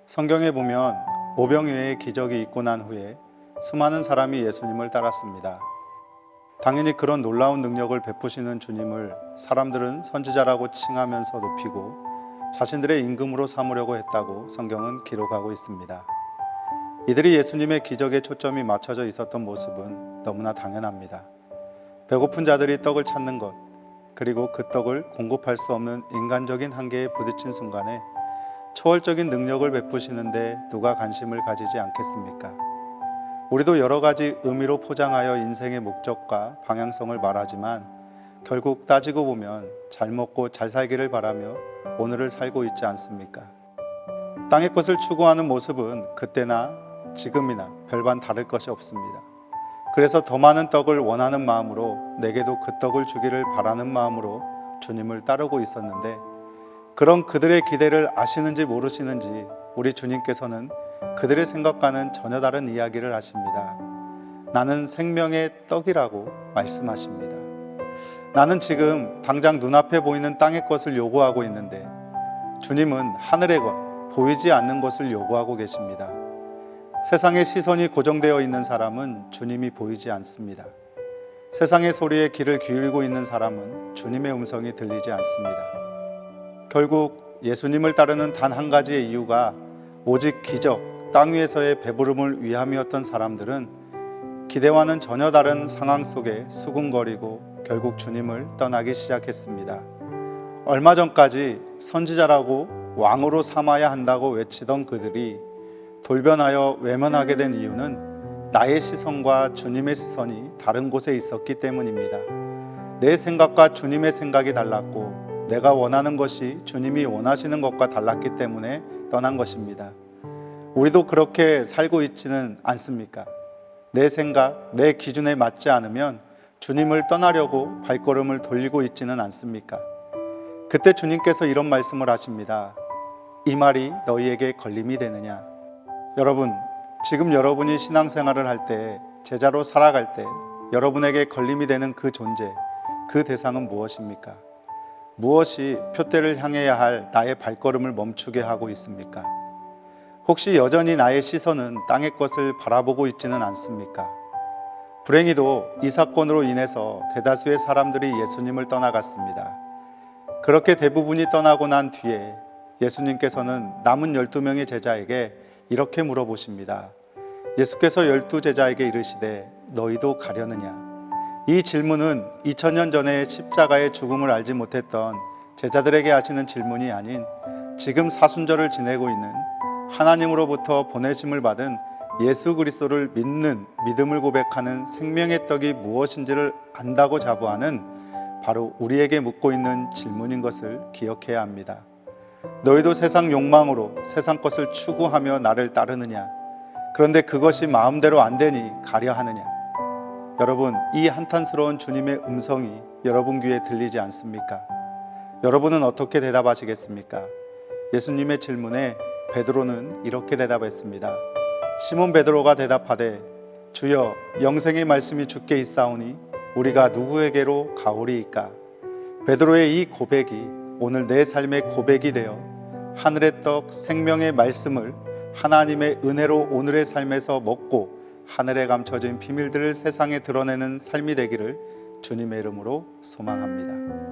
성경에 보면 오병이어의 기적이 있고 난 후에 수많은 사람이 예수님을 따랐습니다. 당연히 그런 놀라운 능력을 베푸시는 주님을 사람들은 선지자라고 칭하면서 높이고 자신들의 임금으로 삼으려고 했다고 성경은 기록하고 있습니다. 이들이 예수님의 기적에 초점이 맞춰져 있었던 모습은 너무나 당연합니다. 배고픈 자들이 떡을 찾는 것, 그리고 그 떡을 공급할 수 없는 인간적인 한계에 부딪힌 순간에 초월적인 능력을 베푸시는데 누가 관심을 가지지 않겠습니까? 우리도 여러 가지 의미로 포장하여 인생의 목적과 방향성을 말하지만 결국 따지고 보면 잘 먹고 잘 살기를 바라며 오늘을 살고 있지 않습니까? 땅의 것을 추구하는 모습은 그때나 지금이나 별반 다를 것이 없습니다. 그래서 더 많은 떡을 원하는 마음으로 내게도 그 떡을 주기를 바라는 마음으로 주님을 따르고 있었는데, 그런 그들의 기대를 아시는지 모르시는지 우리 주님께서는 그들의 생각과는 전혀 다른 이야기를 하십니다. 나는 생명의 떡이라고 말씀하십니다. 나는 지금 당장 눈앞에 보이는 땅의 것을 요구하고 있는데 주님은 하늘의 것, 보이지 않는 것을 요구하고 계십니다. 세상의 시선이 고정되어 있는 사람은 주님이 보이지 않습니다. 세상의 소리에 귀를 기울이고 있는 사람은 주님의 음성이 들리지 않습니다. 결국 예수님을 따르는 단 한 가지의 이유가 오직 기적, 땅 위에서의 배부름을 위함이었던 사람들은 기대와는 전혀 다른 상황 속에 수군거리고 결국 주님을 떠나기 시작했습니다. 얼마 전까지 선지자라고 왕으로 삼아야 한다고 외치던 그들이 돌변하여 외면하게 된 이유는 나의 시선과 주님의 시선이 다른 곳에 있었기 때문입니다. 내 생각과 주님의 생각이 달랐고 내가 원하는 것이 주님이 원하시는 것과 달랐기 때문에 떠난 것입니다. 우리도 그렇게 살고 있지는 않습니까? 내 생각, 내 기준에 맞지 않으면 주님을 떠나려고 발걸음을 돌리고 있지는 않습니까? 그때 주님께서 이런 말씀을 하십니다. 이 말이 너희에게 걸림이 되느냐? 여러분, 지금 여러분이 신앙생활을 할 때, 제자로 살아갈 때 여러분에게 걸림이 되는 그 존재, 그 대상은 무엇입니까? 무엇이 표대를 향해야 할 나의 발걸음을 멈추게 하고 있습니까? 혹시 여전히 나의 시선은 땅의 것을 바라보고 있지는 않습니까? 불행히도 이 사건으로 인해서 대다수의 사람들이 예수님을 떠나갔습니다. 그렇게 대부분이 떠나고 난 뒤에 예수님께서는 남은 12명의 제자에게 이렇게 물어보십니다. 예수께서 12제자에게 이르시되 너희도 가려느냐? 이 질문은 2000년 전에 십자가의 죽음을 알지 못했던 제자들에게 하시는 질문이 아닌 지금 사순절을 지내고 있는 하나님으로부터 보내심을 받은 예수 그리스도를 믿는 믿음을 고백하는 생명의 떡이 무엇인지를 안다고 자부하는 바로 우리에게 묻고 있는 질문인 것을 기억해야 합니다. 너희도 세상 욕망으로 세상 것을 추구하며 나를 따르느냐? 그런데 그것이 마음대로 안 되니 가려 하느냐? 여러분, 이 한탄스러운 주님의 음성이 여러분 귀에 들리지 않습니까? 여러분은 어떻게 대답하시겠습니까? 예수님의 질문에 베드로는 이렇게 대답했습니다. 시몬 베드로가 대답하되 주여, 영생의 말씀이 주께 있사오니 우리가 누구에게로 가오리이까? 베드로의 이 고백이 오늘 내 삶의 고백이 되어 하늘의 떡 생명의 말씀을 하나님의 은혜로 오늘의 삶에서 먹고 하늘에 감춰진 비밀들을 세상에 드러내는 삶이 되기를 주님의 이름으로 소망합니다.